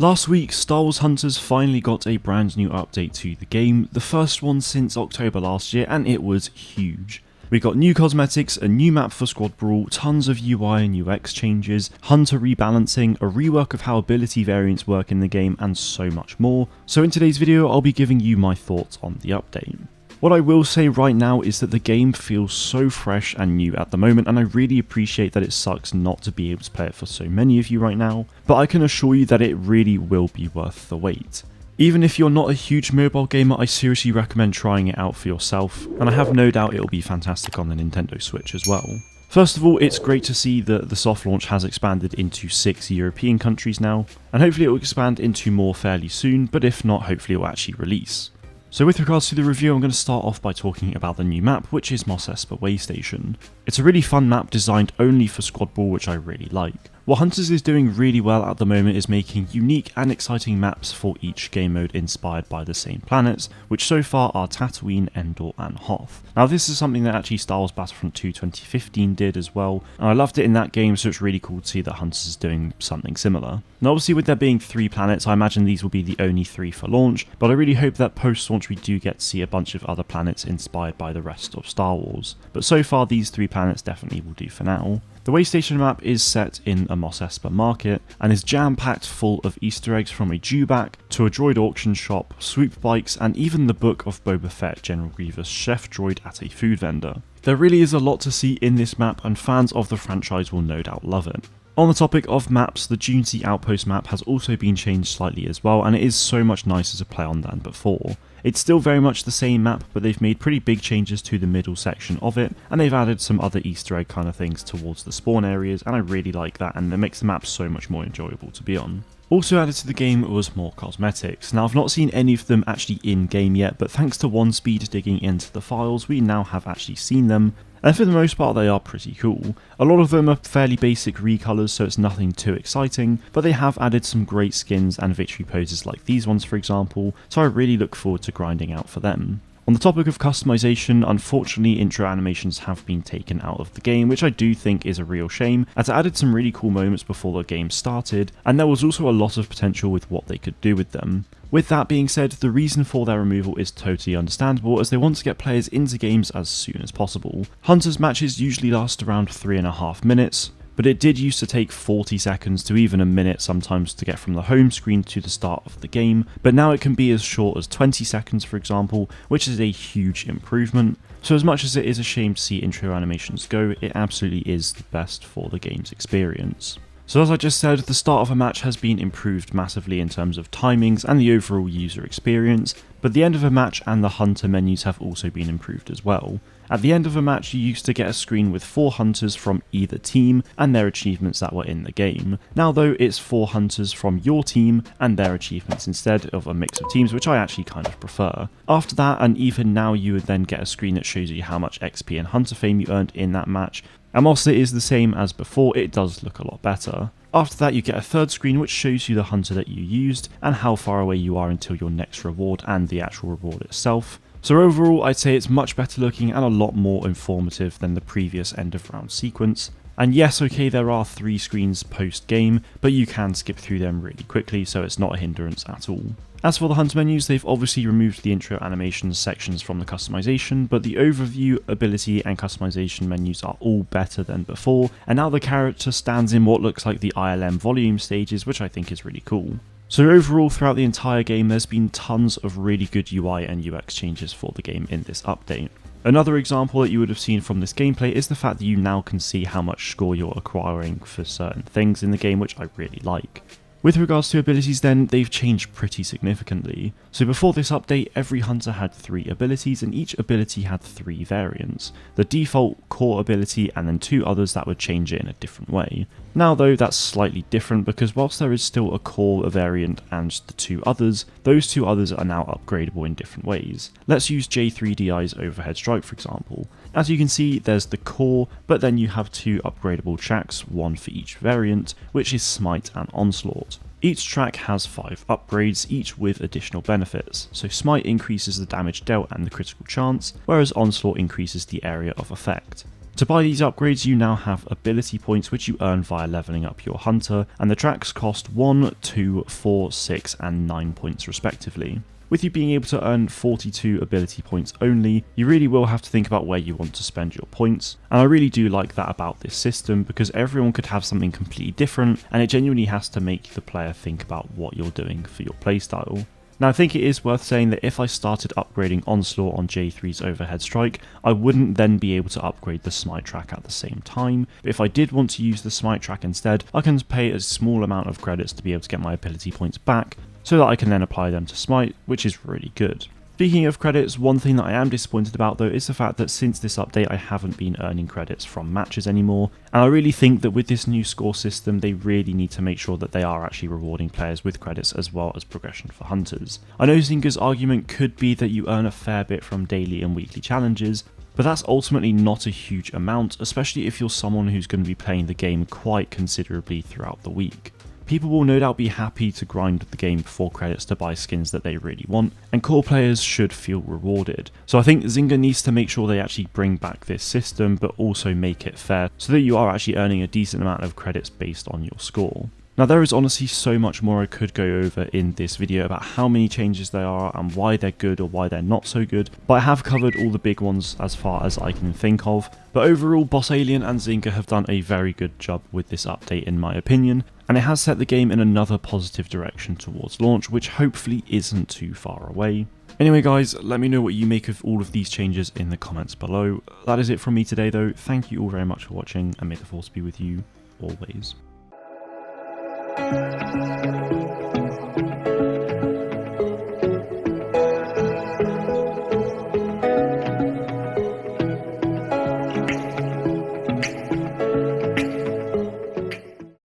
Last week, Star Wars Hunters finally got a brand new update to the game, the first one since October last year, and it was huge. We got new cosmetics, a new map for Squad Brawl, tons of UI and UX changes, Hunter rebalancing, a rework of how ability variants work in the game, and so much more. So in today's video, I'll be giving you my thoughts on the update. What I will say right now is that the game feels so fresh and new at the moment, and I really appreciate that it sucks not to be able to play it for so many of you right now, but I can assure you that it really will be worth the wait. Even if you're not a huge mobile gamer, I seriously recommend trying it out for yourself, and I have no doubt it'll be fantastic on the Nintendo Switch as well. First of all, it's great to see that the soft launch has expanded into 6 European countries now, and hopefully it will expand into more fairly soon, but if not, hopefully it will actually release. So with regards to the review, I'm going to start off by talking about the new map, which is Mos Espa Waystation. It's a really fun map designed only for Squad Brawl, which I really like. What Hunters is doing really well at the moment is making unique and exciting maps for each game mode inspired by the same planets, which so far are Tatooine, Endor and Hoth. Now this is something that actually Star Wars Battlefront 2 2015 did as well, and I loved it in that game, so it's really cool to see that Hunters is doing something similar. Now obviously with there being 3 planets, I imagine these will be the only 3 for launch, but I really hope that post-launch we do get to see a bunch of other planets inspired by the rest of Star Wars. But so far these 3 planets definitely will do for now. The Waystation map is set in a Mos Espa market and is jam-packed full of Easter eggs from a dewback to a droid auction shop, swoop bikes, and even the book of Boba Fett, General Grievous' chef droid at a food vendor. There really is a lot to see in this map, and fans of the franchise will no doubt love it. On the topic of maps, the Dune Sea Outpost map has also been changed slightly as well, and it is so much nicer to play on than before. It's still very much the same map, but they've made pretty big changes to the middle section of it, and they've added some other Easter egg kind of things towards the spawn areas, and I really like that, and it makes the map so much more enjoyable to be on. Also added to the game was more cosmetics. Now I've not seen any of them actually in game yet, but thanks to OneSpeed digging into the files, we now have actually seen them. And for the most part they are pretty cool. A lot of them are fairly basic recolors, so it's nothing too exciting, but they have added some great skins and victory poses like these ones for example, so I really look forward to grinding out for them. On the topic of customization, unfortunately intro animations have been taken out of the game, which I do think is a real shame, as it added some really cool moments before the game started, and there was also a lot of potential with what they could do with them. With that being said, the reason for their removal is totally understandable, as they want to get players into games as soon as possible. Hunters matches usually last around 3.5 minutes, but it did used to take 40 seconds to even a minute sometimes to get from the home screen to the start of the game, but now it can be as short as 20 seconds for example, which is a huge improvement. So as much as it is a shame to see intro animations go, it absolutely is the best for the game's experience. So as I just said, the start of a match has been improved massively in terms of timings and the overall user experience, but the end of a match and the hunter menus have also been improved as well. At the end of a match you used to get a screen with 4 hunters from either team and their achievements that were in the game. Now though it's 4 hunters from your team and their achievements instead of a mix of teams, which I actually kind of prefer. After that, and even now, you would then get a screen that shows you how much XP and hunter fame you earned in that match, and whilst it is the same as before, it does look a lot better. After that you get a third screen which shows you the hunter that you used and how far away you are until your next reward and the actual reward itself. So overall I'd say it's much better looking and a lot more informative than the previous end of round sequence. And yes, okay, there are 3 screens post game, but you can skip through them really quickly, so it's not a hindrance at all. As for the hunter menus, they've obviously removed the intro animations sections from the customization, but the overview, ability and customization menus are all better than before, and now the character stands in what looks like the ILM volume stages, which I think is really cool. So overall, throughout the entire game, there's been tons of really good UI and UX changes for the game in this update. Another example that you would have seen from this gameplay is the fact that you now can see how much score you're acquiring for certain things in the game, which I really like. With regards to abilities then, they've changed pretty significantly. So before this update, every hunter had 3 abilities and each ability had 3 variants. The default core ability and then 2 others that would change it in a different way. Now though, that's slightly different because whilst there is still a core variant and the 2 others, those 2 others are now upgradable in different ways. Let's use J3DI's Overhead Strike for example. As you can see, there's the core, but then you have 2 upgradable tracks, 1 for each variant, which is Smite and Onslaught. Each track has 5 upgrades, each with additional benefits. So Smite increases the damage dealt and the critical chance, whereas Onslaught increases the area of effect. To buy these upgrades, you now have ability points which you earn via leveling up your hunter, and the tracks cost 1, 2, 4, 6 and 9 points respectively. With you being able to earn 42 ability points only, you really will have to think about where you want to spend your points, and I really do like that about this system because everyone could have something completely different and it genuinely has to make the player think about what you're doing for your playstyle. Now I think it is worth saying that if I started upgrading Onslaught on J3's Overhead Strike, I wouldn't then be able to upgrade the Smite track at the same time, but if I did want to use the Smite track instead, I can pay a small amount of credits to be able to get my ability points back, so that I can then apply them to Smite, which is really good. Speaking of credits, one thing that I am disappointed about though is the fact that since this update I haven't been earning credits from matches anymore, and I really think that with this new score system they really need to make sure that they are actually rewarding players with credits as well as progression for hunters. I know Zynga's argument could be that you earn a fair bit from daily and weekly challenges, but that's ultimately not a huge amount, especially if you're someone who's going to be playing the game quite considerably throughout the week. People will no doubt be happy to grind the game for credits to buy skins that they really want, and core players should feel rewarded. So I think Zynga needs to make sure they actually bring back this system, but also make it fair, so that you are actually earning a decent amount of credits based on your score. Now there is honestly so much more I could go over in this video about how many changes there are and why they're good or why they're not so good, but I have covered all the big ones as far as I can think of. But overall, Boss Alien and Zynga have done a very good job with this update in my opinion, and it has set the game in another positive direction towards launch, which hopefully isn't too far away. Anyway guys, let me know what you make of all of these changes in the comments below. That is it from me today though, thank you all very much for watching and may the force be with you always.